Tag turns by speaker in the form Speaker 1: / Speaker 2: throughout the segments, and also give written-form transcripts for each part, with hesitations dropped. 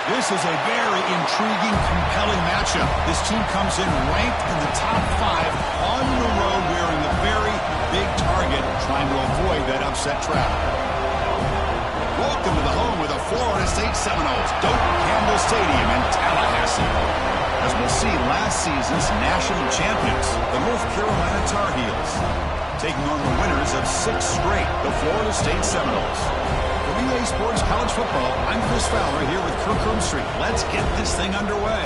Speaker 1: This is a very intriguing, compelling matchup. This team comes in ranked in the top 5 on the road wearing a very big target, trying to avoid that upset trap. Welcome to the home of the Florida State Seminoles, Doak Campbell Stadium in Tallahassee. As we'll see, last season's national champions, the North Carolina Tar Heels, taking on the winners of 6 straight, the Florida State Seminoles. For EA Sports College Football, I'm Chris Fowler here with Kirk Herbstreit. Let's get this thing underway.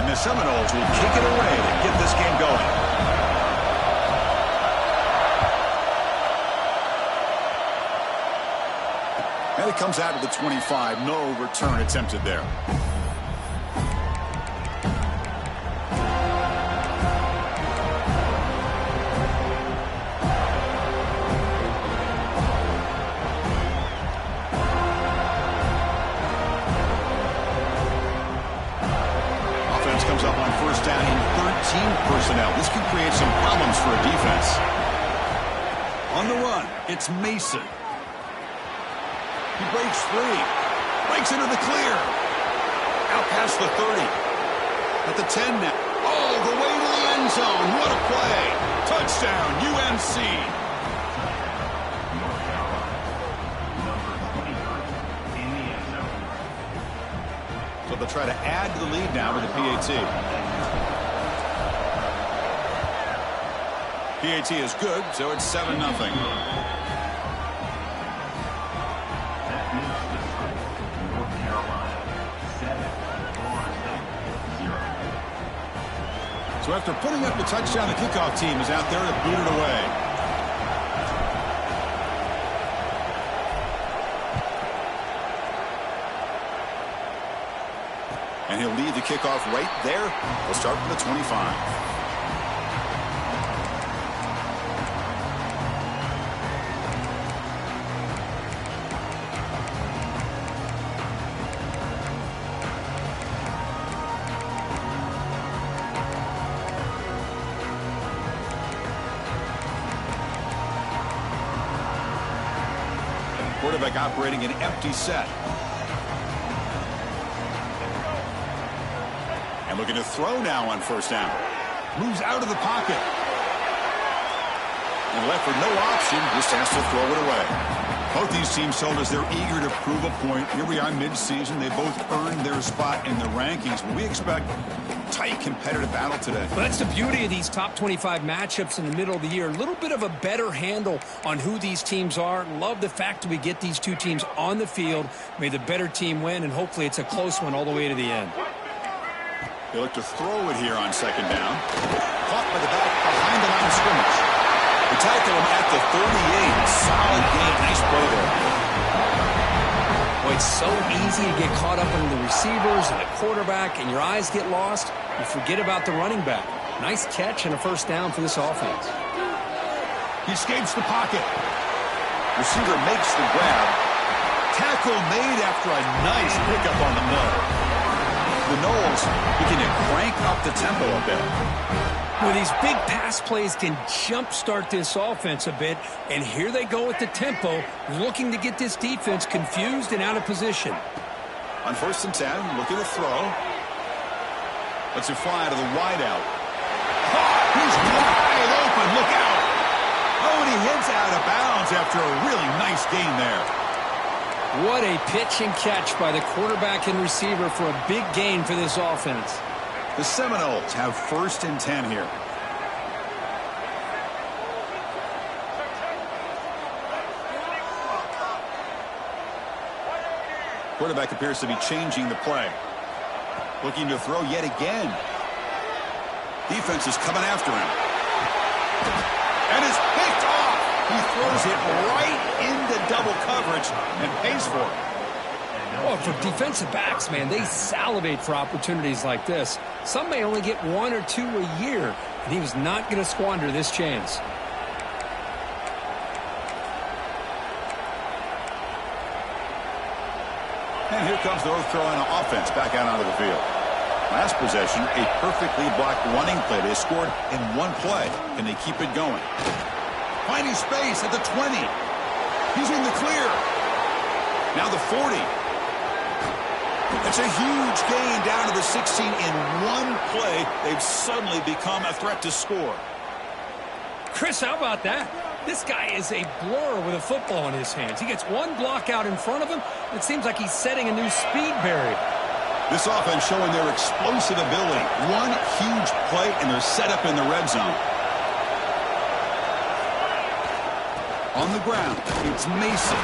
Speaker 1: And the Seminoles will kick it away to get this game going. And it comes out of the 25. No return attempted there. Offense comes up on first down in 13 personnel. This can create some problems for a defense. On the run, it's Mason. He breaks free. Breaks into the clear. Out past the 30. At the 10 now. Oh, the way to the end zone. What a play. Touchdown, UNC. So they'll try to add to the lead now with the PAT. PAT is good, so it's 7-0. So after putting up the touchdown, the kickoff team is out there to boot it away. And he'll lead the kickoff right there. We'll start from the 25. Quarterback operating an empty set. And looking to throw now on first down. Moves out of the pocket. And left with no option, just has to throw it away. Both these teams told us they're eager to prove a point. Here we are mid-season. They both earned their spot in the rankings. We expect tight competitive battle today.
Speaker 2: Well, that's the beauty of these top 25 matchups in the middle of the year. A little bit of a better handle on who these teams are. Love the fact that we get these two teams on the field. May the better team win, and hopefully it's a close one all the way to the end.
Speaker 1: They look to throw it here on second down. Caught by the back behind the line of scrimmage. They tackle him at the 38. Solid game. Nice play there.
Speaker 2: Well, it's so easy to get caught up in the receivers and the quarterback, and your eyes get lost. You forget about the running back. Nice catch and a first down for this offense.
Speaker 1: He escapes the pocket. Receiver makes the grab. Tackle made after a nice pickup on the middle. The Noles begin to crank up the tempo a bit.
Speaker 2: Well, these big pass plays can jumpstart this offense a bit, and here they go with the tempo, looking to get this defense confused and out of position.
Speaker 1: On first and 10, looking to throw. Lets it fly to the wideout. He's wide open. Look out. Oh, and he heads out of bounds after a really nice gain there.
Speaker 2: What a pitch and catch by the quarterback and receiver for a big gain for this offense.
Speaker 1: The Seminoles have first and 10 here. Quarterback appears to be changing the play. Looking to throw yet again. Defense is coming after him. And is picked off. He throws it right into double coverage and pays for it.
Speaker 2: Well, for defensive backs, man, they salivate for opportunities like this. Some may only get 1 or 2 a year, and he was not going to squander this chance.
Speaker 1: And here comes the North Carolina offense back out onto the field. Last possession, a perfectly blocked running play. They scored in one play. Can they keep it going? Finding space at the 20. He's in the clear. Now the 40. It's a huge gain down to the 16 in one play. They've suddenly become a threat to score.
Speaker 2: Chris, how about that? This guy is a blur with a football in his hands. He gets one block out in front of him. It seems like he's setting a new speed barrier.
Speaker 1: This offense showing their explosive ability. One huge play, and they're set up in the red zone. On the ground, it's Mason.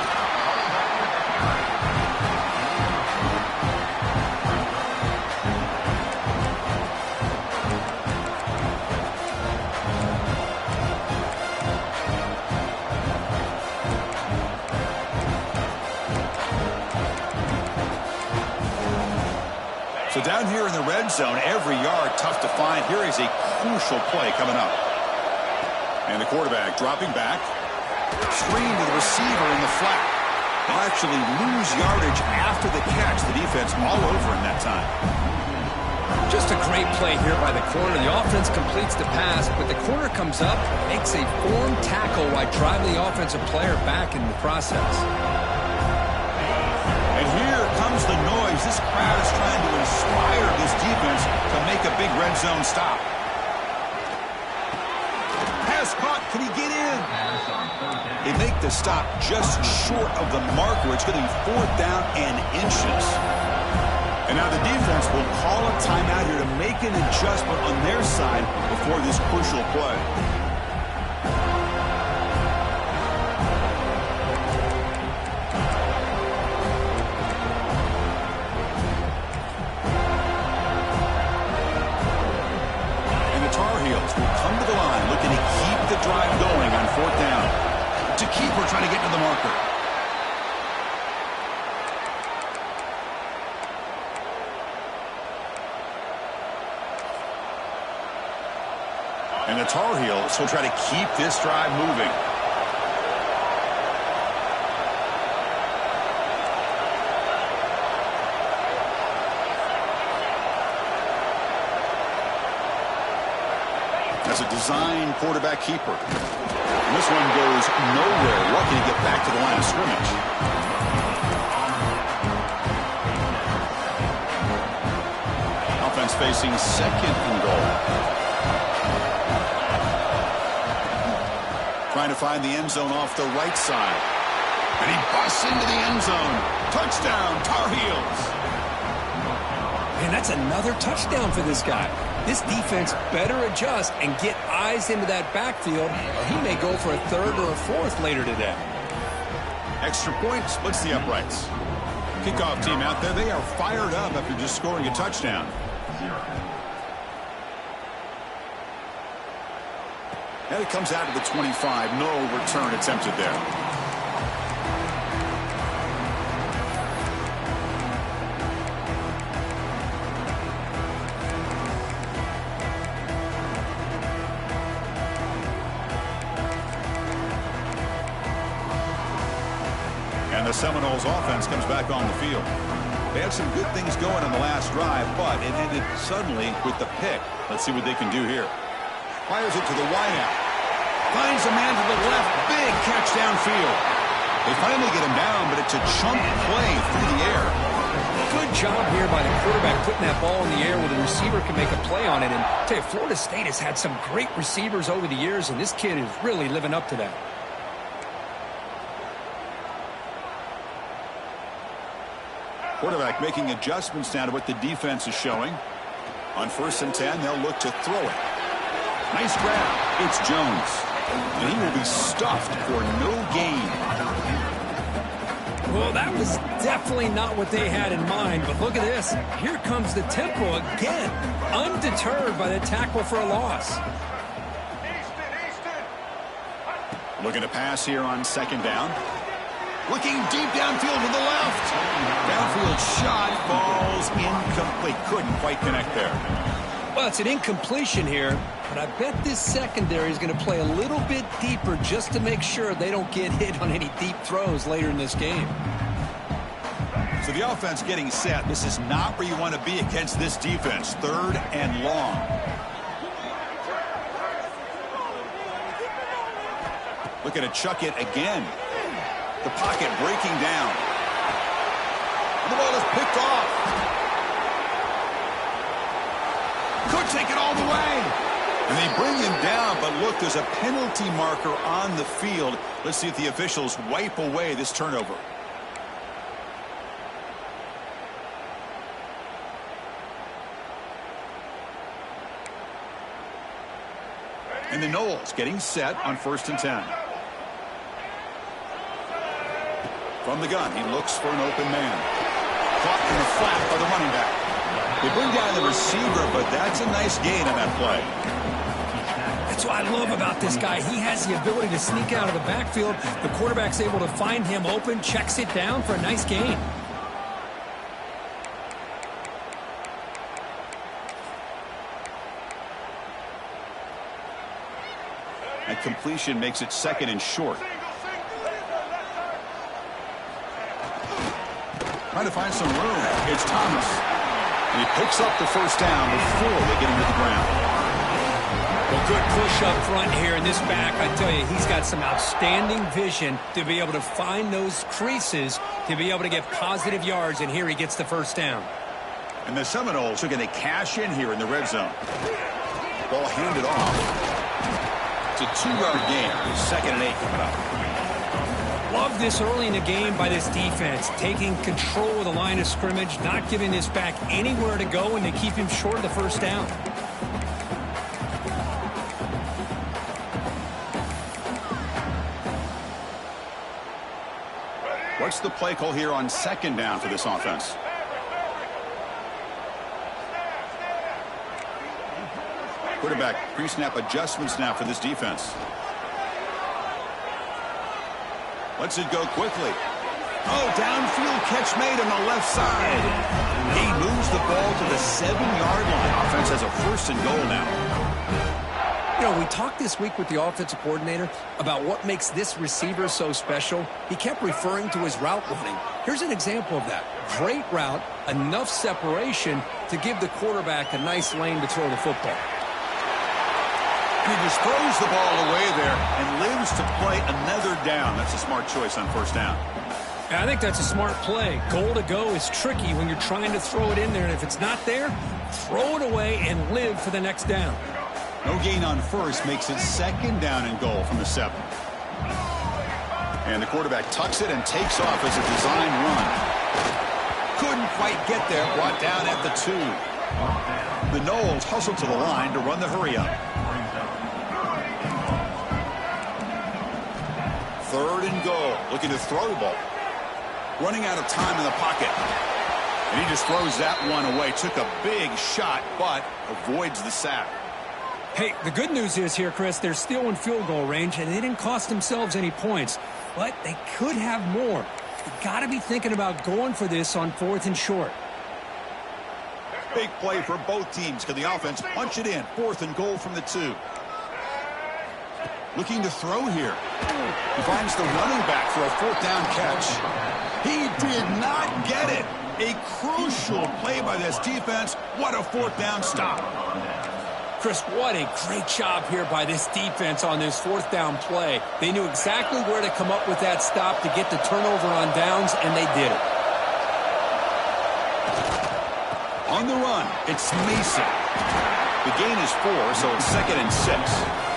Speaker 1: So down here in the red zone, every yard tough to find. Here is a crucial play coming up. And the quarterback dropping back. Screen to the receiver in the flat. They'll actually lose yardage after the catch. The defense all over in that time.
Speaker 2: Just a great play here by the corner. The offense completes the pass, but the corner comes up, makes a form tackle while driving the offensive player back in the process.
Speaker 1: And here comes the noise. This crowd is trying to inspire this defense to make a big red zone stop. Pass caught. Can he get in? They make the stop just short of the marker. It's going to be 4th down and inches. And now the defense will call a timeout here to make an adjustment on their side before this crucial play. And the Tar Heels will come to the line looking to keep the drive going on 4th down. To keeper trying to get to the marker. And the Tar Heels will try to keep this drive moving. As a design quarterback keeper. And this one goes nowhere. Lucky to get back to the line of scrimmage. Offense facing 2nd and goal. Trying to find the end zone off the right side. And he busts into the end zone. Touchdown, Tar Heels.
Speaker 2: Man, that's another touchdown for this guy. This defense better adjust and get eyes into that backfield, or he may go for a 3rd or a 4th later today.
Speaker 1: Extra point splits the uprights. Kickoff team out there, they are fired up after just scoring a touchdown. And it comes out to the 25. No return attempted there. And the Seminoles offense comes back on the field. They had some good things going on the last drive, but it ended suddenly with the pick. Let's see what they can do here. Fires it to the wideout. Finds a man to the left. Big catch downfield. They finally get him down, but it's a chunk play through the air.
Speaker 2: Good job here by the quarterback putting that ball in the air where the receiver can make a play on it. And I tell you, Florida State has had some great receivers over the years, and this kid is really living up to that.
Speaker 1: Quarterback making adjustments now to what the defense is showing. On 1st and 10, they'll look to throw it. Nice grab. It's Jones. And he will be stuffed for no gain.
Speaker 2: Well, that was definitely not what they had in mind, but look at this. Here comes the tempo again, undeterred by the tackle for a loss.
Speaker 1: Looking to pass here on 2nd down. Looking deep downfield to the left. Downfield shot falls incomplete. Couldn't quite connect there.
Speaker 2: Well, it's an incompletion here, but I bet this secondary is going to play a little bit deeper just to make sure they don't get hit on any deep throws later in this game.
Speaker 1: So So the offense getting set. This is not where you want to be against this defense. 3rd and long. Looking to chuck it again. The pocket breaking down. The ball is picked off. Could take it all the way. And they bring him down, but look, there's a penalty marker on the field. Let's see if the officials wipe away this turnover. And the Knowles getting set on 1st and 10. From the gun, he looks for an open man. Caught in the flat by the running back. They bring down the receiver, but that's a nice gain on that play.
Speaker 2: That's what I love about this guy. He has the ability to sneak out of the backfield. The quarterback's able to find him open, checks it down for a nice gain.
Speaker 1: That completion makes it 2nd and short. Trying to find some room. It's Thomas. And he picks up the 1st down before they get him to the ground.
Speaker 2: Well, good push up front here in this back. I tell you, he's got some outstanding vision to be able to find those creases, to be able to get positive yards, and here he gets the 1st down.
Speaker 1: And the Seminoles are going to cash in here in the red zone. Ball handed off. It's a 2-yard gain. 2nd and 8 coming up.
Speaker 2: Love this early in the game by this defense, taking control of the line of scrimmage, not giving this back anywhere to go, and to keep him short of the 1st down.
Speaker 1: What's the play call here on 2nd down for this offense? Quarterback pre-snap adjustments now for this defense. Lets it go quickly. Oh, downfield catch made on the left side. He moves the ball to the 7-yard line. Offense has a 1st and goal now.
Speaker 2: You know, we talked this week with the offensive coordinator about what makes this receiver so special. He kept referring to his route running. Here's an example of that. Great route, enough separation to give the quarterback a nice lane to throw the football.
Speaker 1: He just throws the ball away there and lives to play another down. That's a smart choice on 1st down.
Speaker 2: I think that's a smart play. Goal to go is tricky when you're trying to throw it in there, and if it's not there, throw it away and live for the next down.
Speaker 1: No gain on 1st makes it 2nd down and goal from the 7. And the quarterback tucks it and takes off as a design run. Couldn't quite get there, brought down at the 2. The Knowles hustle to the line to run the hurry up. 3rd and goal, looking to throw the ball. Running out of time in the pocket. And he just throws that one away. Took a big shot, but avoids the sack.
Speaker 2: Hey, the good news is here, Chris, they're still in field goal range, and they didn't cost themselves any points. But they could have more. You got to be thinking about going for this on 4th and short.
Speaker 1: Big play for both teams. Can the offense punch it in? 4th and goal from the 2. Looking to throw here. He finds the running back for a 4th down catch. He did not get it. A crucial play by this defense. What a 4th down stop.
Speaker 2: Chris, what a great job here by this defense on this 4th down play. They knew exactly where to come up with that stop to get the turnover on downs, and they did it.
Speaker 1: On the run, it's Mason. The gain is 4, so it's 2nd and 6.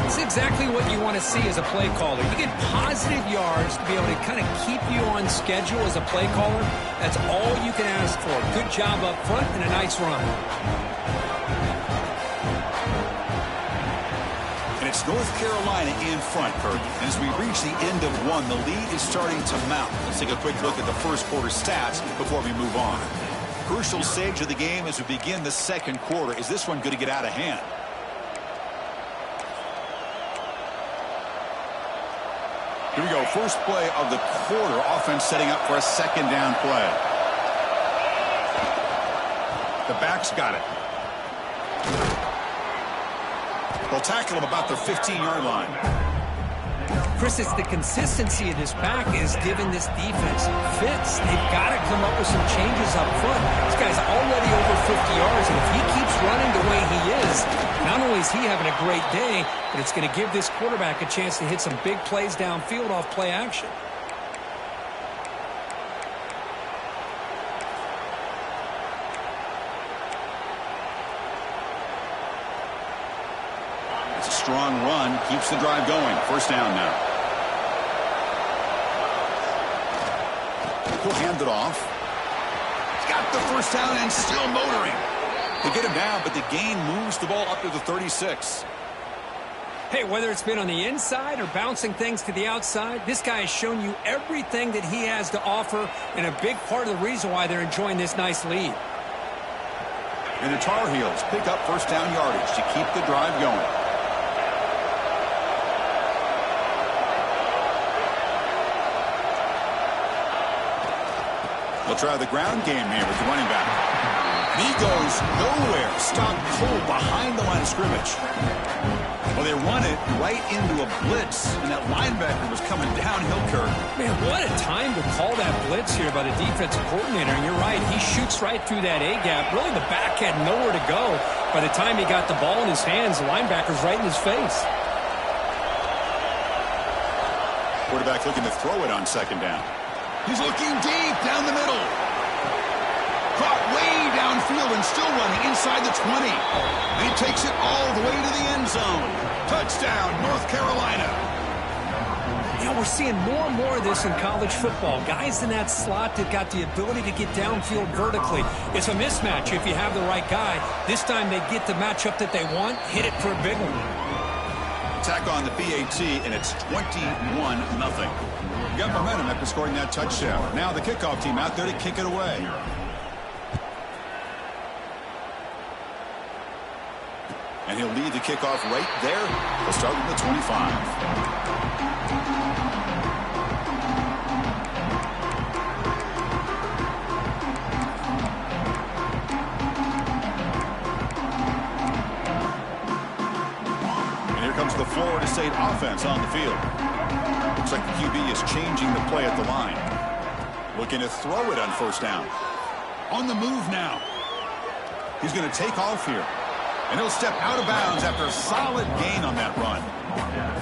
Speaker 2: It's exactly what you want to see as a play caller. You get positive yards to be able to kind of keep you on schedule as a play caller. That's all you can ask for. Good job up front and a nice run.
Speaker 1: And it's North Carolina in front, Kurt. And as we reach the end of 1, the lead is starting to mount. Let's take a quick look at the 1st quarter stats before we move on. Crucial stage of the game as we begin the 2nd quarter. Is this one going to get out of hand? Here we go. First play of the quarter. Offense setting up for a 2nd down play. The back's got it. They'll tackle him about the 15-yard line.
Speaker 2: Chris, it's the consistency of this pack is giving this defense fits. They've got to come up with some changes up front. This guy's already over 50 yards, and if he keeps running the way he is, not only is he having a great day, but it's going to give this quarterback a chance to hit some big plays downfield off play action.
Speaker 1: It's a strong run, keeps the drive going. First down now. He'll hand it off. He's got the first down and still motoring. They get him down, but the gain moves the ball up to the 36.
Speaker 2: Hey, whether it's been on the inside or bouncing things to the outside, this guy has shown you everything that he has to offer, and a big part of the reason why they're enjoying this nice lead.
Speaker 1: And the Tar Heels pick up first down yardage to keep the drive going. They'll try the ground game here with the running back. And he goes nowhere. Stopped cold behind the line of scrimmage. Well, they run it right into a blitz, and that linebacker was coming downhill, Kirk.
Speaker 2: Man, what a time to call that blitz here by the defensive coordinator. And you're right, he shoots right through that A-gap. Really, the back had nowhere to go. By the time he got the ball in his hands, the linebacker's right in his face.
Speaker 1: Quarterback looking to throw it on second down. He's looking deep down the middle. Caught way downfield and still running inside the 20. And he takes it all the way to the end zone. Touchdown, North Carolina.
Speaker 2: You know, we're seeing more and more of this in college football. Guys in that slot that got the ability to get downfield vertically. It's a mismatch if you have the right guy. This time they get the matchup that they want, hit it for a big one.
Speaker 1: Attack on the PAT, and it's 21-0. Got momentum after scoring that touchdown. Now the kickoff team out there to kick it away. And he'll lead the kickoff right there. We'll start with the 25. And here comes the Florida State offense on the field. Looks like the QB is changing the play at the line. Looking to throw it on first down. On the move now. He's going to take off here. And he'll step out of bounds after a solid gain on that run.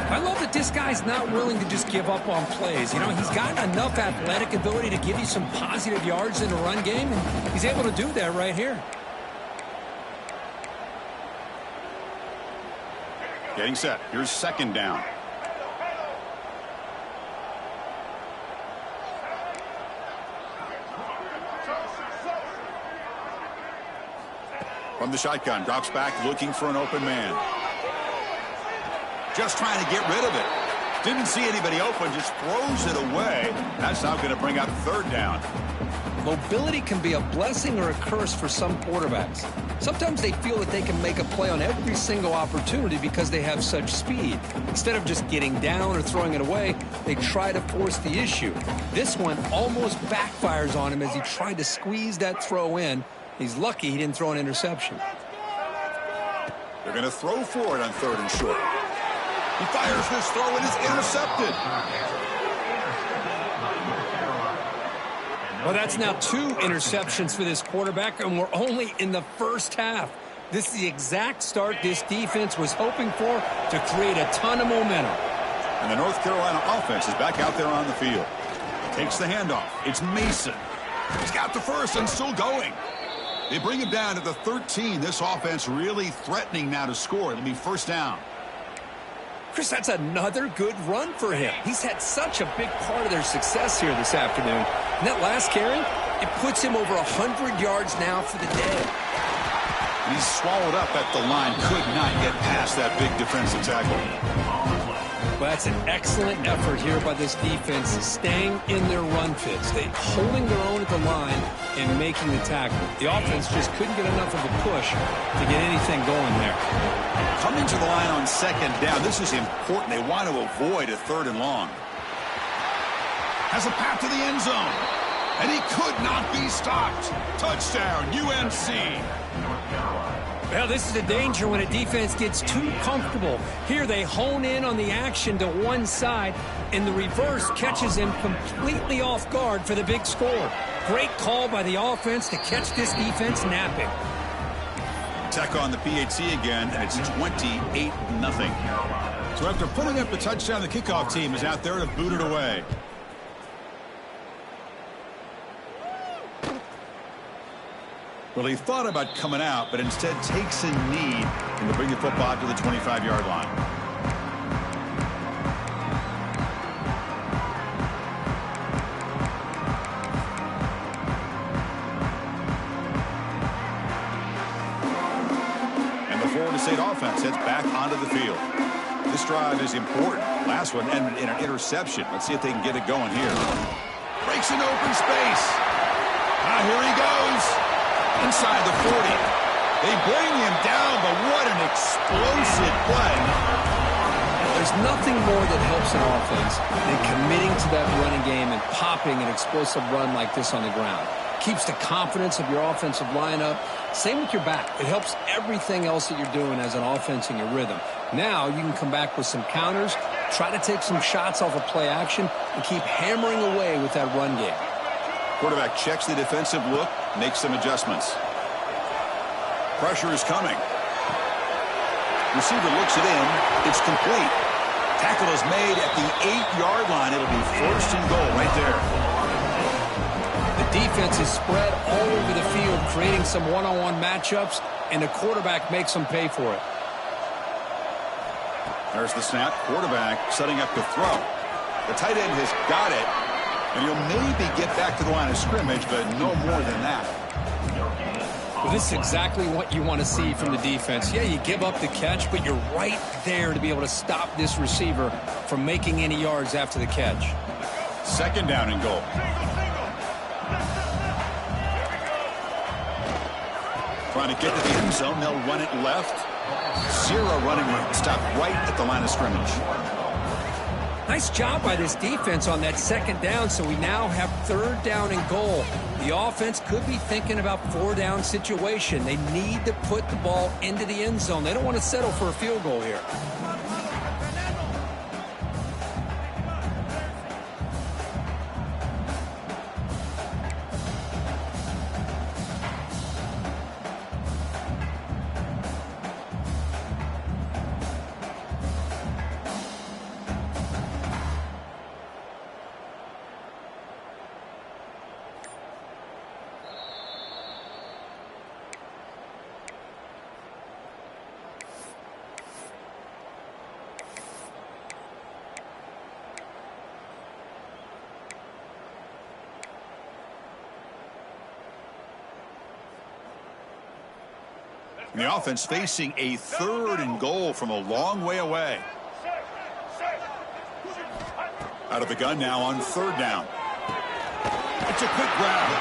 Speaker 2: I love that this guy's not willing to just give up on plays. You know, he's got enough athletic ability to give you some positive yards in the run game, and he's able to do that right here.
Speaker 1: Getting set. Here's second down. From the shotgun, drops back, looking for an open man. Just trying to get rid of it. Didn't see anybody open, just throws it away. That's now going to bring up third down.
Speaker 2: Mobility can be a blessing or a curse for some quarterbacks. Sometimes they feel that they can make a play on every single opportunity because they have such speed. Instead of just getting down or throwing it away, they try to force the issue. This one almost backfires on him as he tried to squeeze that throw in. He's lucky he didn't throw an interception.
Speaker 1: They're going to throw for it on third and short. He fires this throw and is intercepted.
Speaker 2: Well, that's now 2 interceptions for this quarterback, and we're only in the first half. This is the exact start this defense was hoping for to create a ton of momentum.
Speaker 1: And the North Carolina offense is back out there on the field. Takes the handoff. It's Mason. He's got the first and still going. They bring him down to the 13. This offense really threatening now to score. It'll be first down.
Speaker 2: Chris, that's another good run for him. He's had such a big part of their success here this afternoon. And that last carry, it puts him over 100 yards now for the day.
Speaker 1: He's swallowed up at the line. Could not get past that big defensive tackle.
Speaker 2: Well, that's an excellent effort here by this defense, staying in their run fits. They holding their own at the line and making the tackle. The offense just couldn't get enough of a push to get anything going there.
Speaker 1: Coming to the line on second down. This is important. They want to avoid a third and long. Has a path to the end zone. And he could not be stopped. Touchdown, UNC.
Speaker 2: Well, this is a danger when a defense gets too comfortable. Here they hone in on the action to one side, and the reverse catches him completely off guard for the big score. Great call by the offense to catch this defense napping.
Speaker 1: Tech on the PAT again, and it's 28-0. So after putting up the touchdown, the kickoff team is out there to boot it away. Well, he thought about coming out, but instead takes a knee and to bring the football to the 25-yard line. And the Florida State offense heads back onto the field. This drive is important. Last one ended in an interception. Let's see if they can get it going here. Breaks an open space. Here he goes. Inside the 40. They bring him down, but what an explosive play.
Speaker 2: There's nothing more that helps an offense than committing to that running game and popping an explosive run like this on the ground. Keeps the confidence of your offensive lineup. Same with your back. It helps everything else that you're doing as an offense in your rhythm. Now you can come back with some counters, try to take some shots off of play action, and keep hammering away with that run game.
Speaker 1: Quarterback checks the defensive look, makes some adjustments. Pressure is coming. Receiver looks it in. It's complete. Tackle is made at the 8-yard line. It'll be 1st and goal right there.
Speaker 2: The defense is spread all over the field, creating some one-on-one matchups, and the quarterback makes them pay for it.
Speaker 1: There's the snap. Quarterback setting up to throw. The tight end has got it. And he'll maybe get back to the line of scrimmage, but no more than that.
Speaker 2: Well, this is exactly what you want to see from the defense. Yeah, you give up the catch, but you're right there to be able to stop this receiver from making any yards after the catch.
Speaker 1: 2nd down and goal. Trying to get to the end zone. They'll run it left. Zero running room. Stop right at the line of scrimmage.
Speaker 2: Nice job by this defense on that 2nd down, so we now have 3rd down and goal. The offense could be thinking about 4-down situation. They need to put the ball into the end zone. They don't want to settle for a field goal here.
Speaker 1: And the offense facing a 3rd and goal from a long way away. Out of the gun now on 3rd down. It's a quick grab.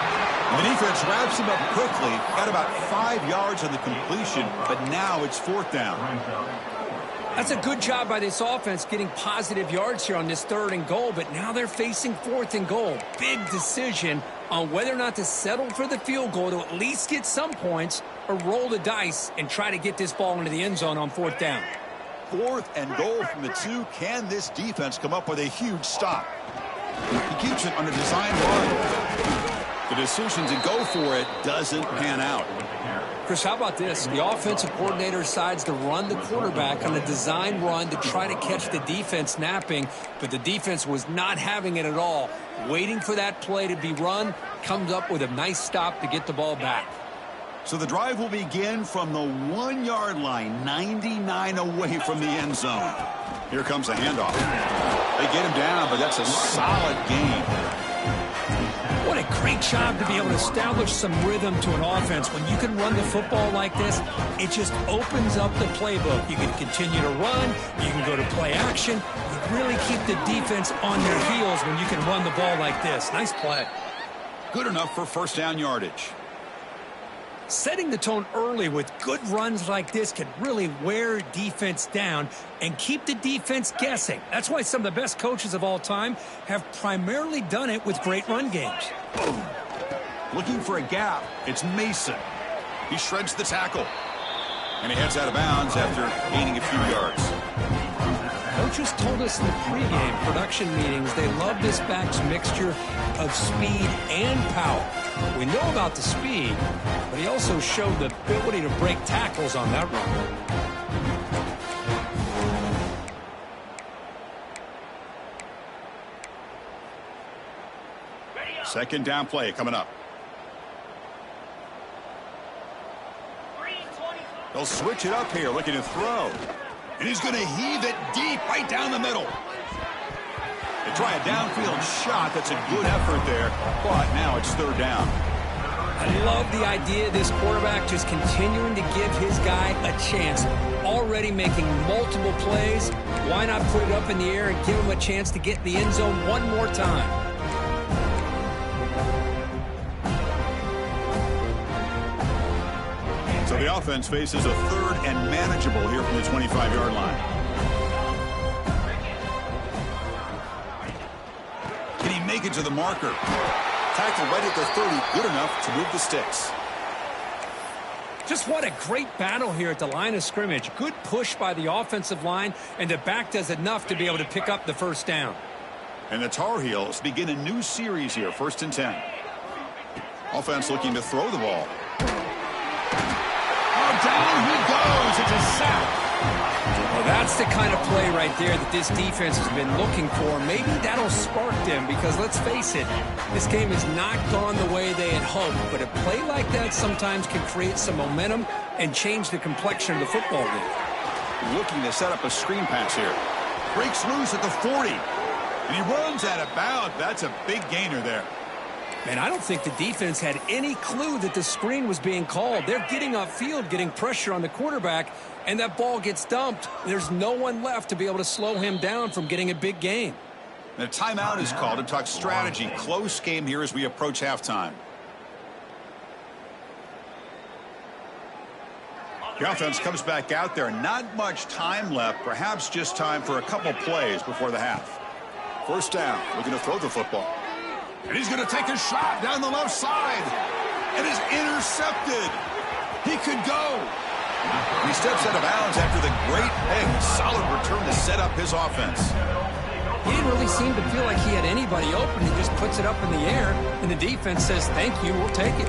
Speaker 1: And the defense wraps him up quickly. Got about 5 yards on the completion, but now it's 4th down.
Speaker 2: That's a good job by this offense getting positive yards here on this 3rd and goal, but now they're facing 4th and goal. Big decision on whether or not to settle for the field goal to at least get some points or roll the dice and try to get this ball into the end zone on 4th down.
Speaker 1: 4th and goal from the 2. Can this defense come up with a huge stop? He keeps it on a design run. The decision to go for it doesn't pan out.
Speaker 2: Chris, how about this? The offensive coordinator decides to run the quarterback on a design run to try to catch the defense napping, but the defense was not having it at all. Waiting for that play to be run, comes up with a nice stop to get the ball back.
Speaker 1: So the drive will begin from the 1-yard line, 99 away from the end zone. Here comes the handoff. They get him down, but that's a solid gain.
Speaker 2: What a great job to be able to establish some rhythm to an offense. When you can run the football like this, it just opens up the playbook. You can continue to run. You can go to play action. You really keep the defense on their heels when you can run the ball like this. Nice play.
Speaker 1: Good enough for 1st down yardage.
Speaker 2: Setting the tone early with good runs like this can really wear defense down and keep the defense guessing. That's why some of the best coaches of all time have primarily done it with great run games.
Speaker 1: Boom. Looking for a gap. It's Mason. He shreds the tackle. And he heads out of bounds after gaining a few yards.
Speaker 2: Coaches told us in the pregame production meetings they love this back's mixture of speed and power. We know about the speed, but he also showed the ability to break tackles on that run.
Speaker 1: Second down play coming up. They'll switch it up here, looking to throw. And he's going to heave it deep right down the middle. They try a downfield shot. That's a good effort there, but now it's third down.
Speaker 2: I love the idea of this quarterback just continuing to give his guy a chance. Already making multiple plays. Why not put it up in the air and give him a chance to get in the end zone one more time?
Speaker 1: So the offense faces a third and manageable here from the 25-yard line. Can he make it to the marker? Tackle right at the 30, good enough to move the sticks.
Speaker 2: Just what a great battle here at the line of scrimmage. Good push by the offensive line, and the back does enough to be able to pick up the first down.
Speaker 1: And the Tar Heels begin a new series here, 1st and 10. Offense looking to throw the ball. Down he goes. It's a sack.
Speaker 2: Well, that's the kind of play right there that this defense has been looking for. Maybe that'll spark them because, let's face it, this game has not gone the way they had hoped. But a play like that sometimes can create some momentum and change the complexion of the football game.
Speaker 1: Looking to set up a screen pass here. Breaks loose at the 40. And he runs out of bounds. That's a big gainer there.
Speaker 2: Man, I don't think the defense had any clue that the screen was being called. They're getting upfield, getting pressure on the quarterback, and that ball gets dumped. There's no one left to be able to slow him down from getting a big gain.
Speaker 1: And a timeout is called to talk strategy. Close game here as we approach halftime. The offense comes back out there. Not much time left. Perhaps just time for a couple plays before the half. First down. Looking to throw the football. And he's going to take a shot down the left side. And is intercepted. He could go. He steps out of bounds after the great big solid return to set up his offense.
Speaker 2: He didn't really seem to feel like he had anybody open. He just puts it up in the air, and the defense says, thank you, we'll take it.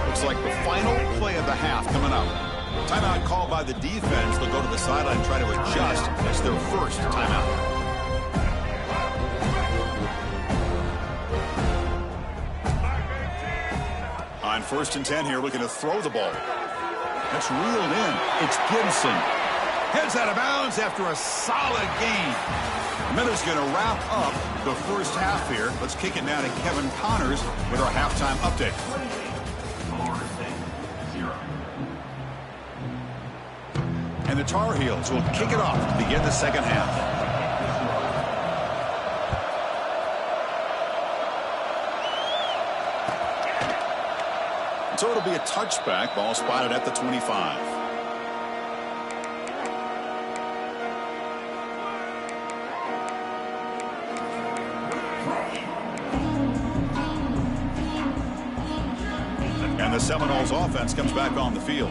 Speaker 1: Looks like the final play of the half coming up. Timeout called by the defense. They'll go to the sideline and try to adjust. That's their first timeout. On 1st and 10 here, looking to throw the ball. That's reeled in. It's Gibson. Heads out of bounds after a solid gain. Miller's going to wrap up the first half here. Let's kick it now to Kevin Connors with our halftime update. And the Tar Heels will kick it off to begin the second half. So it'll be a touchback. Ball spotted at the 25. And the Seminoles offense comes back on the field.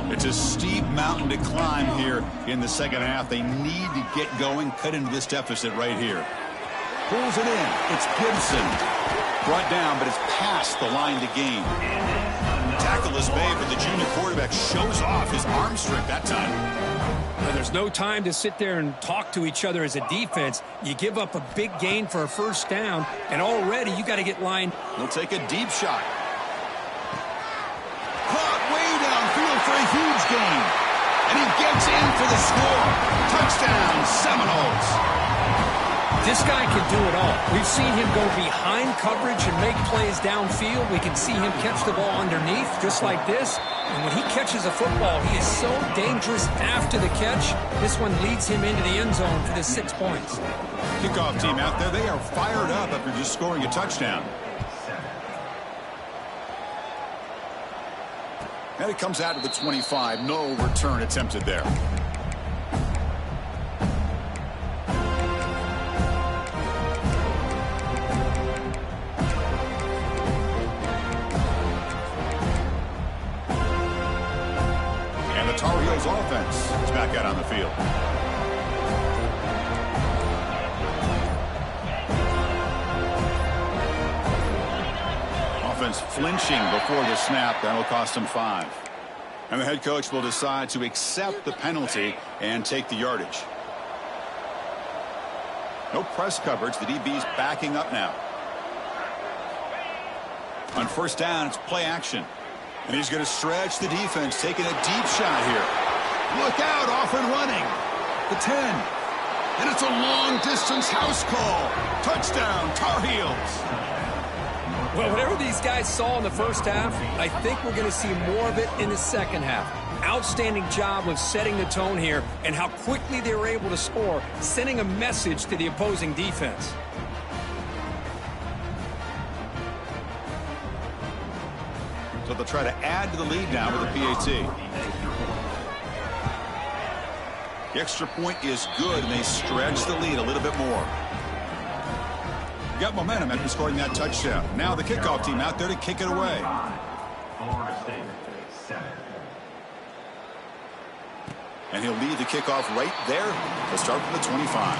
Speaker 1: It's a steep mountain to climb here in the second half. They need to get going, cut into this deficit right here. Pulls it in. It's Gibson. Brought down, but it's past the line to gain. Tackle is made, but the junior quarterback shows off his arm strength that time.
Speaker 2: Well, there's no time to sit there and talk to each other as a defense. You give up a big gain for a first down, and already you got to get lined.
Speaker 1: He'll take a deep shot. Caught way downfield for a huge gain. And he gets in for the score. Touchdown, Seminoles.
Speaker 2: This guy can do it all. We've seen him go behind coverage and make plays downfield. We can see him catch the ball underneath just like this. And when he catches a football, he is so dangerous after the catch. This one leads him into the end zone for the 6 points.
Speaker 1: Kickoff team out there, they are fired up after just scoring a touchdown. And it comes out to the 25. No return attempted there. And the Tar Heels offense is back out on the field. Offense flinching before the snap. That'll cost him 5. And the head coach will decide to accept the penalty and take the yardage. No press coverage. The DB's backing up now. On first down, it's play action. And he's going to stretch the defense, taking a deep shot here. Look out, off and running. The 10. And it's a long-distance house call. Touchdown, Tar Heels.
Speaker 2: Well, whatever these guys saw in the first half, I think we're going to see more of it in the second half. Outstanding job of setting the tone here and how quickly they were able to score, sending a message to the opposing defense.
Speaker 1: So they'll try to add to the lead now with a PAT. The extra point is good, and they stretch the lead a little bit more. Got momentum after scoring that touchdown. Now the kickoff team out there to kick it away. And he'll lead the kickoff right there. He'll start from the 25.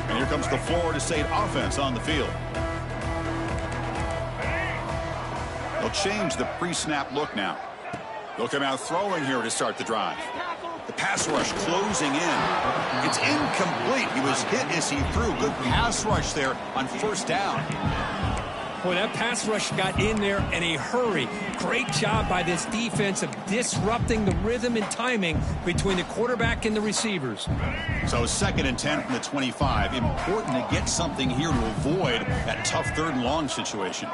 Speaker 1: And here comes the Florida State offense on the field. They'll change the pre-snap look now. They'll come out throwing here to start the drive. The pass rush closing in. It's incomplete. He was hit as he threw. Good pass rush there on first down.
Speaker 2: Boy, that pass rush got in there in a hurry. Great job by this defense of disrupting the rhythm and timing between the quarterback and the receivers.
Speaker 1: So 2nd and 10 from the 25. Important to get something here to avoid that tough 3rd and long situation.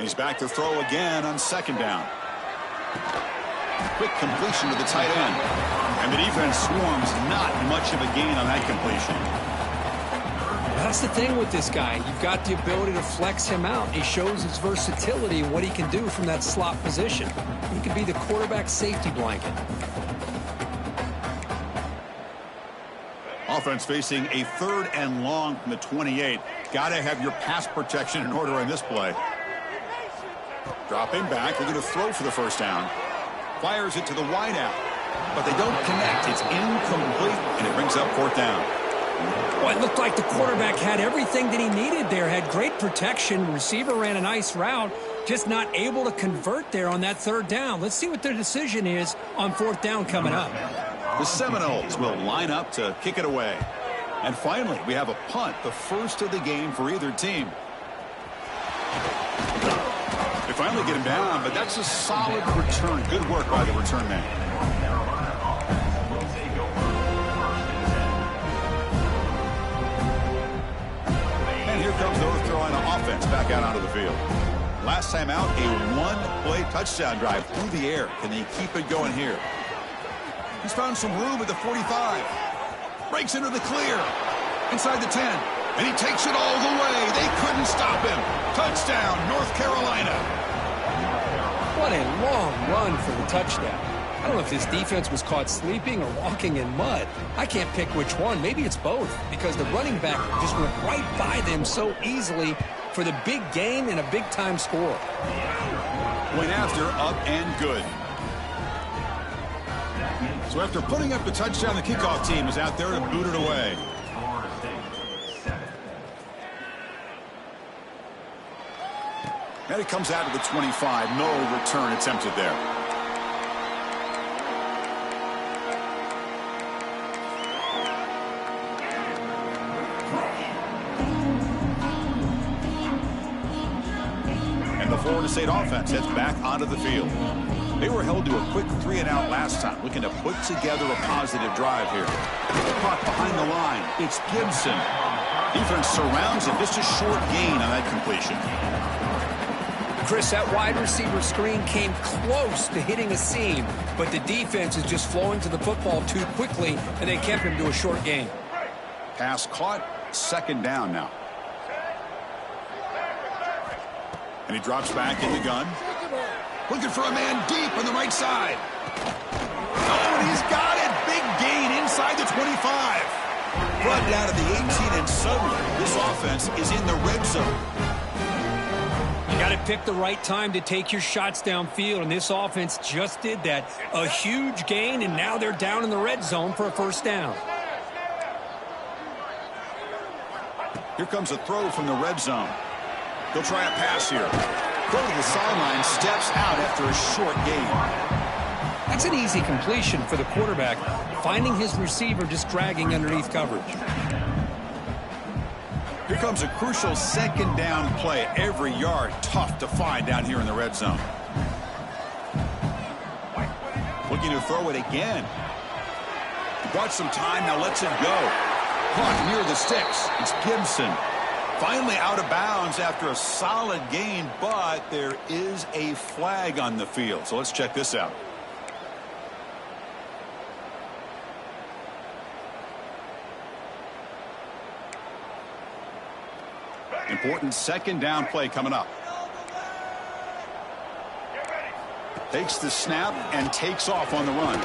Speaker 1: He's back to throw again on 2nd down. Quick completion to the tight end. And the defense swarms. Not much of a gain on that completion.
Speaker 2: That's the thing with this guy. You've got the ability to flex him out. He shows his versatility and what he can do from that slot position. He could be the quarterback safety blanket.
Speaker 1: Offense facing a 3rd and long from the 28. Got to have your pass protection in order on this play. Dropping back, they're going to throw for the first down. Fires it to the wideout, but they don't connect. It's incomplete, and it brings up 4th down.
Speaker 2: Well, it looked like the quarterback had everything that he needed there. Had great protection. Receiver ran a nice route, just not able to convert there on that 3rd down. Let's see what their decision is on 4th down coming up.
Speaker 1: The Seminoles will line up to kick it away. And finally, we have a punt, the first of the game for either team. They finally get him down, but that's a solid return. Good work by the return man. And here comes the North Carolina offense back out onto the field. Last time out, a 1-play touchdown drive through the air. Can they keep it going here? He's found some room at the 45. Breaks into the clear. Inside the 10. And he takes it all the way. They couldn't stop him. Touchdown, North Carolina.
Speaker 2: What a long run for the touchdown. I don't know if this defense was caught sleeping or walking in mud. I can't pick which one. Maybe it's both, because the running back just went right by them so easily for the big gain and a big-time score.
Speaker 1: Went after, up and good. So after putting up the touchdown, the kickoff team is out there to boot it away. And it comes out to the 25. No return attempted there. Florida State offense heads back onto the field. They were held to a quick 3-and-out last time, looking to put together a positive drive here. Caught behind the line. It's Gibson. Defense surrounds him. Just a short gain on that completion.
Speaker 2: Chris, that wide receiver screen came close to hitting a seam, but the defense is just flowing to the football too quickly, and they kept him to a short gain.
Speaker 1: Pass caught. 2nd down now. And he drops back in the gun. Looking for a man deep on the right side. Oh, and he's got it. Big gain inside the 25. Brought down to the 18, and suddenly this offense is in the red zone.
Speaker 2: You got to pick the right time to take your shots downfield, and this offense just did that. A huge gain, and now they're down in the red zone for a 1st down.
Speaker 1: Here comes a throw from the red zone. They'll try a pass here. Throw to the sideline, steps out after a short gain.
Speaker 2: That's an easy completion for the quarterback, finding his receiver just dragging underneath coverage.
Speaker 1: Here comes a crucial 2nd down play. Every yard tough to find down here in the red zone. Looking to throw it again. Brought some time, now lets it go. Caught near the sticks. It's Gibson. Finally out of bounds after a solid gain, but there is a flag on the field. So let's check this out. Important 2nd down play coming up. Takes the snap and takes off on the run.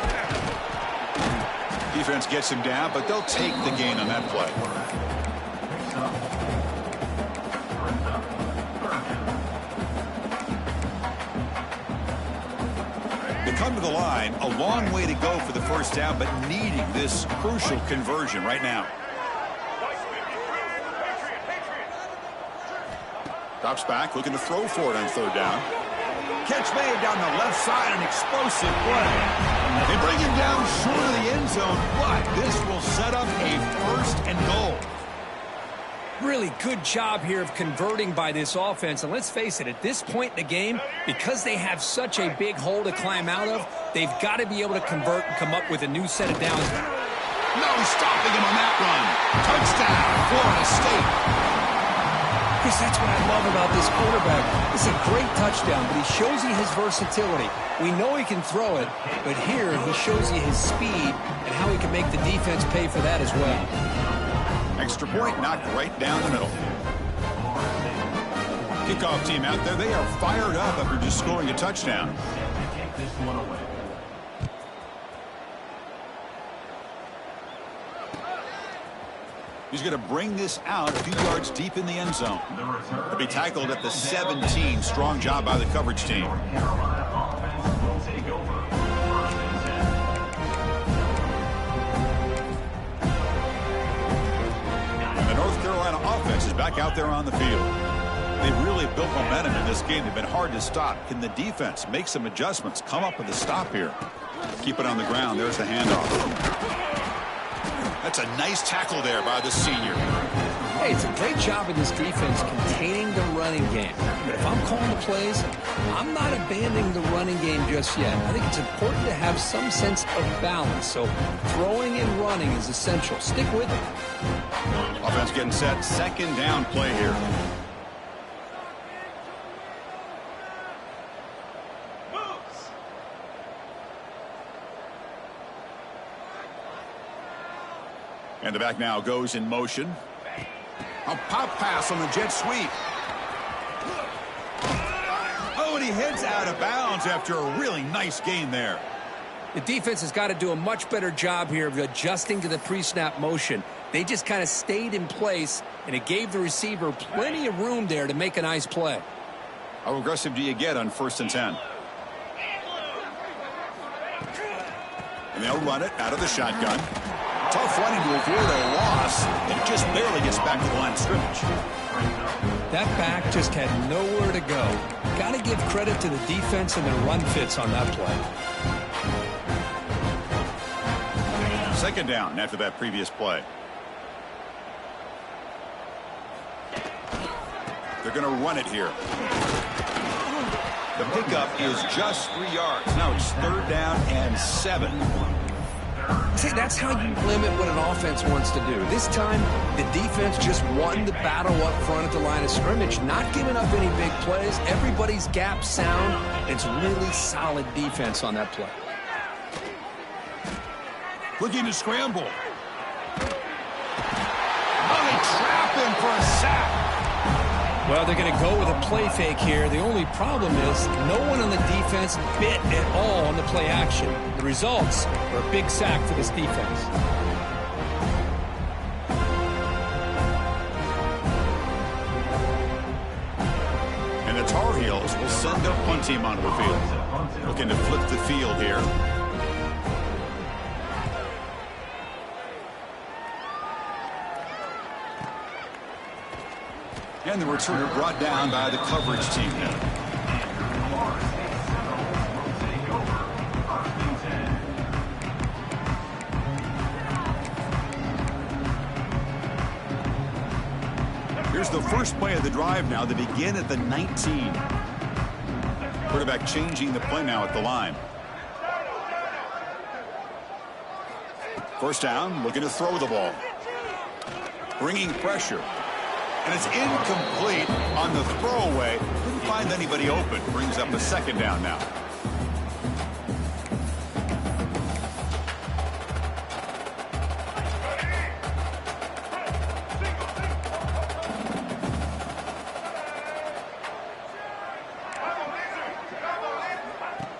Speaker 1: Defense gets him down, but they'll take the gain on that play. They come to the line, a long way to go for the 1st down, but needing this crucial conversion right now. Drops back, looking to throw for it on 3rd down. Catch made down the left side, an explosive play. They bring him down short of the end zone, but this will set up a 1st and goal.
Speaker 2: Really good job here of converting by this offense. And let's face it, at this point in the game, because they have such a big hole to climb out of, they've got to be able to convert and come up with a new set of downs.
Speaker 1: No stopping him on that run. Touchdown, Florida State.
Speaker 2: Chris, that's what I love about this quarterback. It's a great touchdown, but he shows you his versatility. We know he can throw it, but here he shows you his speed and how he can make the defense pay for that as well.
Speaker 1: Extra point knocked right down the middle. Kickoff team out there. They are fired up after just scoring a touchdown. He's going to bring this out a few yards deep in the end zone. He'll be tackled at the 17. Strong job by the coverage team. And the North Carolina offense is back out there on the field. They've really built momentum in this game. They've been hard to stop. Can the defense make some adjustments, come up with a stop here? Keep it on the ground. There's the handoff. That's a nice tackle there by the senior.
Speaker 2: Hey, it's a great job of this defense containing the running game. But if I'm calling the plays, I'm not abandoning the running game just yet. I think it's important to have some sense of balance. So throwing and running is essential. Stick with it.
Speaker 1: Offense getting set. 2nd down play here. And the back now goes in motion. A pop pass on the jet sweep. Oh, and he heads out of bounds after a really nice gain there.
Speaker 2: The defense has got to do a much better job here of adjusting to the pre-snap motion. They just kind of stayed in place, and it gave the receiver plenty of room there to make a nice play.
Speaker 1: How aggressive do you get on 1st and 10? And they'll run it out of the shotgun. Tough running to avoid a loss, and just barely gets back to the line of scrimmage.
Speaker 2: That back just had nowhere to go. Got to give credit to the defense and their run fits on that play.
Speaker 1: 2nd down after that previous play. They're going to run it here. The pickup is just 3 yards. Now it's 3rd down and 7.
Speaker 2: See, that's how you limit what an offense wants to do. This time, the defense just won the battle up front at the line of scrimmage, not giving up any big plays. Everybody's gap sound. It's really solid defense on that play.
Speaker 1: Looking to scramble. Oh, they trap him for a sack.
Speaker 2: Well, they're going to go with a play fake here. The only problem is no one on the defense bit at all on the play action. The results are a big sack for this defense.
Speaker 1: And the Tar Heels will send their punt team onto the field. Looking to flip the field here. And the returner brought down by the coverage team now. Here's the first play of the drive now. They begin at the 19. Quarterback changing the play now at the line. First down, looking to throw the ball. Bringing pressure. And it's incomplete on the throwaway. Couldn't find anybody open. Brings up a 2nd down now.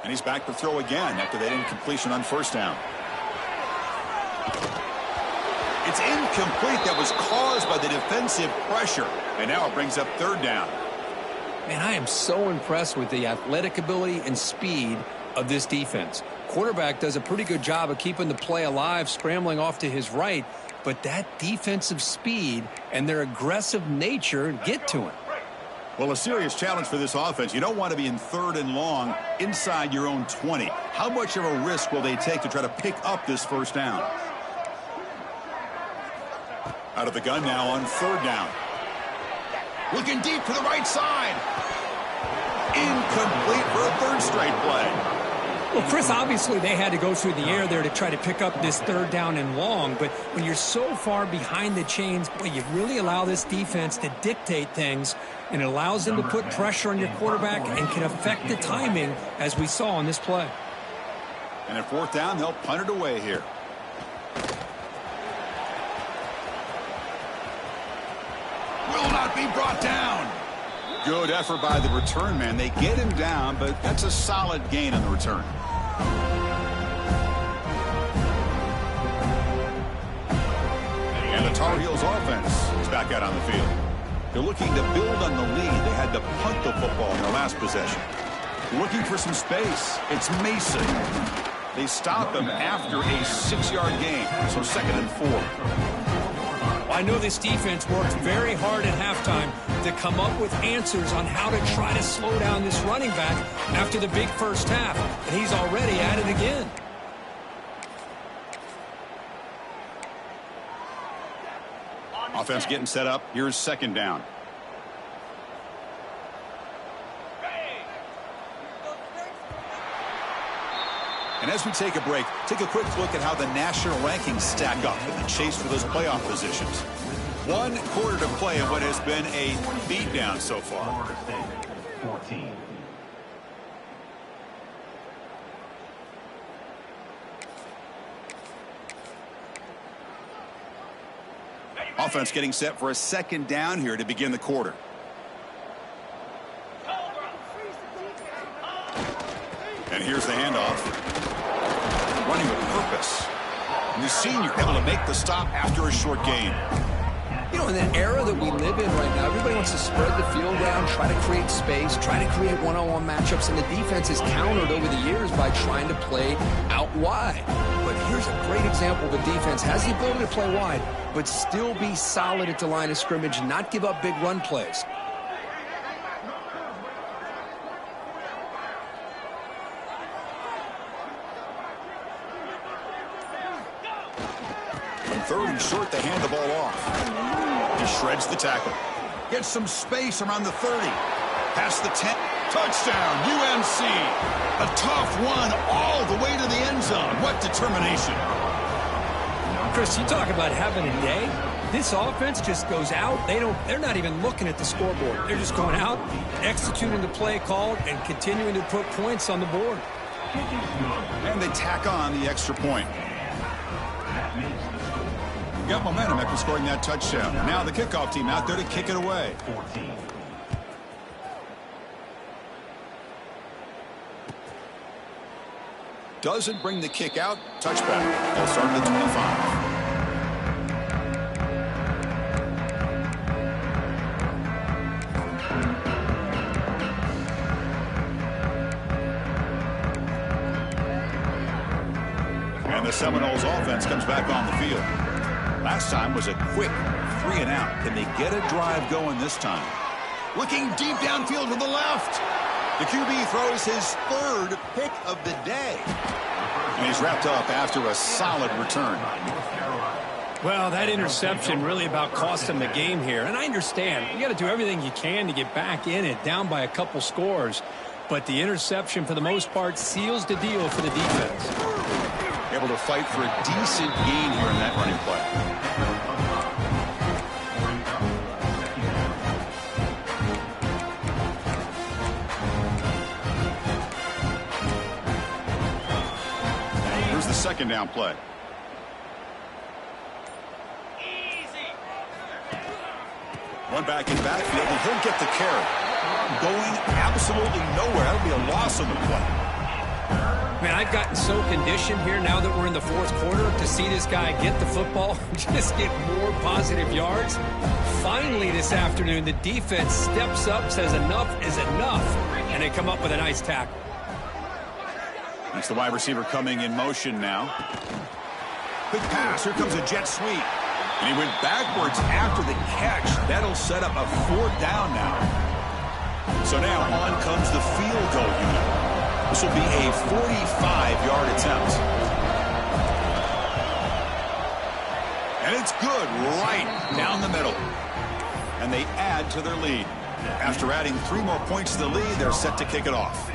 Speaker 1: And he's back to throw again after that incompletion on 1st down. It's incomplete. That was caused by the defensive pressure. And now it brings up 3rd down.
Speaker 2: Man, I am so impressed with the athletic ability and speed of this defense. Quarterback does a pretty good job of keeping the play alive, scrambling off to his right. But that defensive speed and their aggressive nature get to him.
Speaker 1: Well, a serious challenge for this offense. You don't want to be in 3rd and long inside your own 20. How much of a risk will they take to try to pick up this 1st down? Out of the gun now on 3rd down. Looking deep to the right side. Incomplete for a 3rd straight play.
Speaker 2: Well, Chris, obviously they had to go through the air there to try to pick up this 3rd down and long. But when you're so far behind the chains, boy, you really allow this defense to dictate things. And it allows them to put pressure on your quarterback and can affect the timing, as we saw on this play.
Speaker 1: And at 4th down, they'll punt it away here. Will not be brought down. Good effort by the return man. They get him down, but that's a solid gain on the return. And the Tar Heels offense is back out on the field. They're looking to build on the lead. They had to punt the football in their last possession. Looking for some space. It's Mason. They stop him after a 6-yard gain, so 2nd and 4.
Speaker 2: I know this defense worked very hard at halftime to come up with answers on how to try to slow down this running back after the big first half, and he's already at it again.
Speaker 1: Offense getting set up. Here's 2nd down. And as we take a break, take a quick look at how the national rankings stack up in the chase for those playoff positions. 1 quarter to play in what has been a beatdown so far.
Speaker 3: 14.
Speaker 1: Offense getting set for a 2nd down here to begin the quarter. And here's the handoff. Running with purpose. And the senior able to make the stop after a short gain.
Speaker 2: You know, in the era that we live in right now, everybody wants to spread the field down, try to create space, try to create one-on-one matchups, and the defense is countered over the years by trying to play out wide. But here's a great example. The defense has the ability to play wide, but still be solid at the line of scrimmage and not give up big run plays.
Speaker 1: On 3rd and short, they hand the ball off. He shreds the tackle. Gets some space around the 30. Past the 10. Touchdown, UMC. A tough one all the way to the end zone. What determination.
Speaker 2: Chris, you talk about having a day. This offense just goes out. They're not even looking at the scoreboard. They're just going out, executing the play called, and continuing to put points on the board.
Speaker 1: And they tack on the extra point. Got momentum after scoring that touchdown. Now the kickoff team out there to kick it away.
Speaker 3: 14.
Speaker 1: Doesn't bring the kick out. Touchback. They'll start at the 25. And the Seminoles offense comes back on the field. Last time was a quick 3 and out. Can they get a drive going this time? Looking deep downfield to the left. The QB throws his 3rd pick of the day. And he's wrapped up after a solid return.
Speaker 2: Well, that interception really about cost him the game here. And I understand. You got to do everything you can to get back in it, down by a couple scores. But the interception, for the most part, seals the deal for the defense.
Speaker 1: Able to fight for a decent gain here in that running play. Here's the 2nd down play. One back in backfield, and he'll get the carry. Going absolutely nowhere. That'll be a loss on the play.
Speaker 2: Man, I've gotten so conditioned here now that we're in the 4th quarter to see this guy get the football, just get more positive yards. Finally this afternoon, the defense steps up, says enough is enough, and they come up with a nice tackle.
Speaker 1: It's the wide receiver coming in motion now. Quick pass. Here comes a jet sweep. And he went backwards after the catch. That'll set up a 4th down now. So now on comes the field goal unit. This will be a 45-yard attempt. And it's good right down the middle. And they add to their lead. After adding 3 more points to the lead, they're set to kick it off.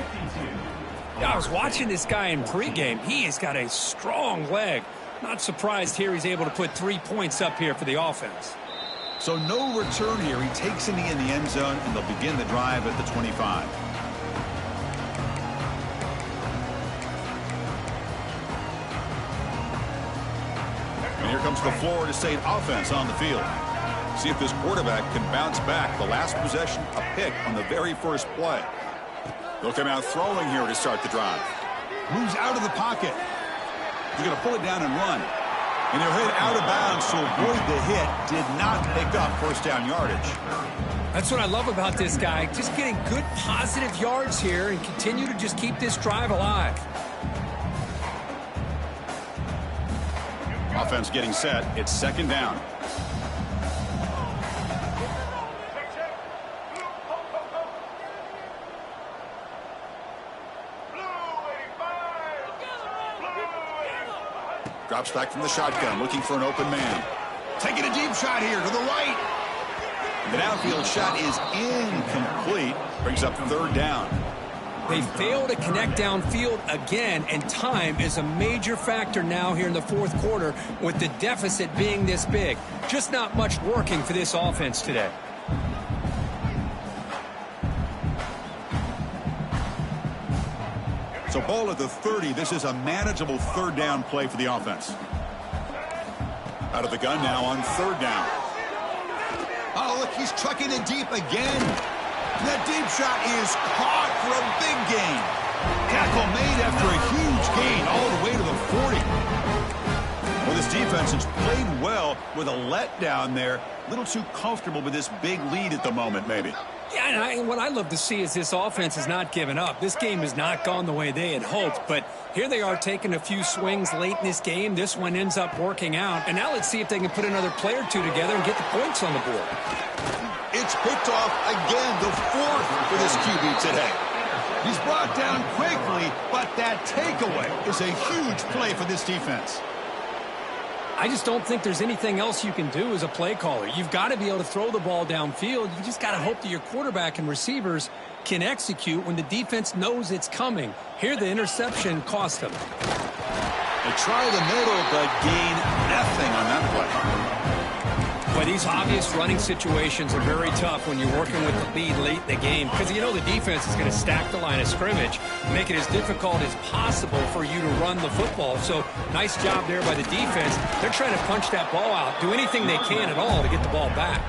Speaker 2: Yeah, I was watching this guy in pregame. He has got a strong leg. Not surprised here he's able to put 3 points up here for the offense.
Speaker 1: So no return here. He takes in the end zone, and they'll begin the drive at the 25. And here comes the Florida State offense on the field. See if this quarterback can bounce back. The last possession, a pick on the very first play. They'll come out throwing here to start the drive. Moves out of the pocket. He's going to pull it down and run. And he'll hit out of bounds to avoid the hit. Did not pick up 1st down yardage.
Speaker 2: That's what I love about this guy. Just getting good positive yards here and continue to just keep this drive alive.
Speaker 1: Offense getting set. It's 2nd down. Drops back from the shotgun, looking for an open man. Taking a deep shot here to the right. The downfield shot is incomplete. Brings up 3rd down.
Speaker 2: They fail to connect downfield again, and time is a major factor now here in the 4th quarter with the deficit being this big. Just not much working for this offense today.
Speaker 1: So ball at the 30. This is a manageable 3rd down play for the offense. Out of the gun now on 3rd down. Oh, look, he's trucking it deep again. That deep shot is caught for a big gain. Tackle made after a huge gain all the way to the 40. Well, this defense has played well with a letdown there. A little too comfortable with this big lead at the moment, maybe.
Speaker 2: Yeah, and what I love to see is this offense has not given up. This game has not gone the way they had hoped, but here they are taking a few swings late in this game. This one ends up working out, and now let's see if they can put another play or 2 together and get the points on the board.
Speaker 1: It's picked off again, the 4th for this QB today. He's brought down quickly, but that takeaway is a huge play for this defense.
Speaker 2: I just don't think there's anything else you can do as a play caller. You've got to be able to throw the ball downfield. You just got to hope that your quarterback and receivers can execute when the defense knows it's coming. Here, the interception cost them.
Speaker 1: They try the middle, but gain nothing on that play.
Speaker 2: But these obvious running situations are very tough when you're working with the lead late in the game, because you know the defense is going to stack the line of scrimmage, make it as difficult as possible for you to run the football. So nice job there by the defense. They're trying to punch that ball out, do anything they can at all to get the ball back.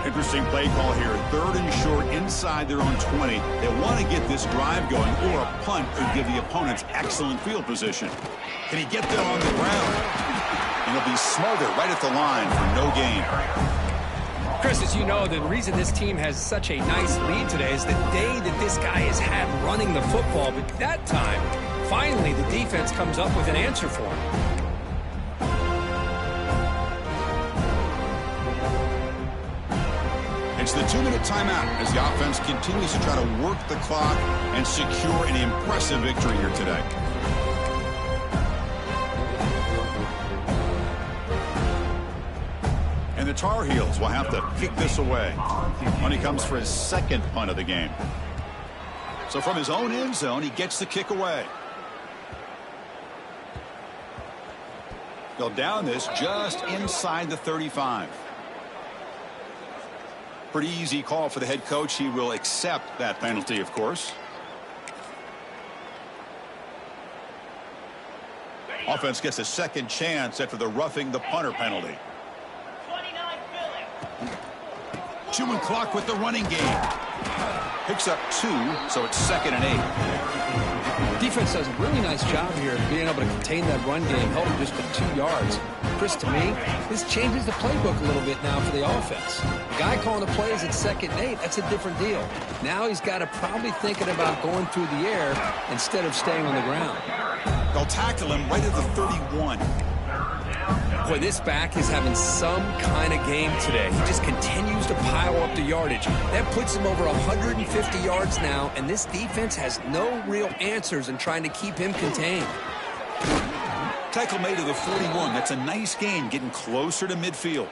Speaker 1: Interesting play call here. 3rd and short inside their own 20. They want to get this drive going, or a punt could give the opponents excellent field position. Can he get there on the ground? And he'll be smothered right at the line for no gain.
Speaker 2: Chris, as you know, the reason this team has such a nice lead today is the day that this guy has had running the football. But that time, finally, the defense comes up with an answer for him.
Speaker 1: It's the 2-minute timeout as the offense continues to try to work the clock and secure an impressive victory here today. And the Tar Heels will have to kick this away when he comes for his 2nd punt of the game. So from his own end zone, he gets the kick away. They'll down this just inside the 35. Pretty easy call for the head coach. He will accept that penalty, of course. Offense gets a second chance after the roughing the punter penalty. 2 clock with the running game. Picks up 2, so it's 2nd and 8.
Speaker 2: Defense does a really nice job here of being able to contain that run game, held him just to 2 yards. Chris, to me, this changes the playbook a little bit now for the offense. The guy calling the plays at 2nd and 8, that's a different deal. Now he's got to probably thinking about going through the air instead of staying on the ground.
Speaker 1: They'll tackle him right at the 31.
Speaker 2: Boy, this back is having some kind of game today. He just continues to pile up the yardage. That puts him over 150 yards now, and this defense has no real answers in trying to keep him contained.
Speaker 1: Tackle made to the 41. That's a nice gain, getting closer to midfield.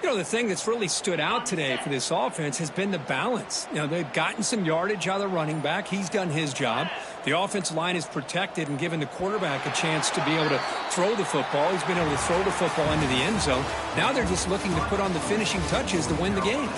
Speaker 2: You know, the thing that's really stood out today for this offense has been the balance. You know, they've gotten some yardage out of the running back. He's done his job. The offensive line is protected and given the quarterback a chance to be able to throw the football. He's been able to throw the football into the end zone. Now they're just looking to put on the finishing touches to win the game.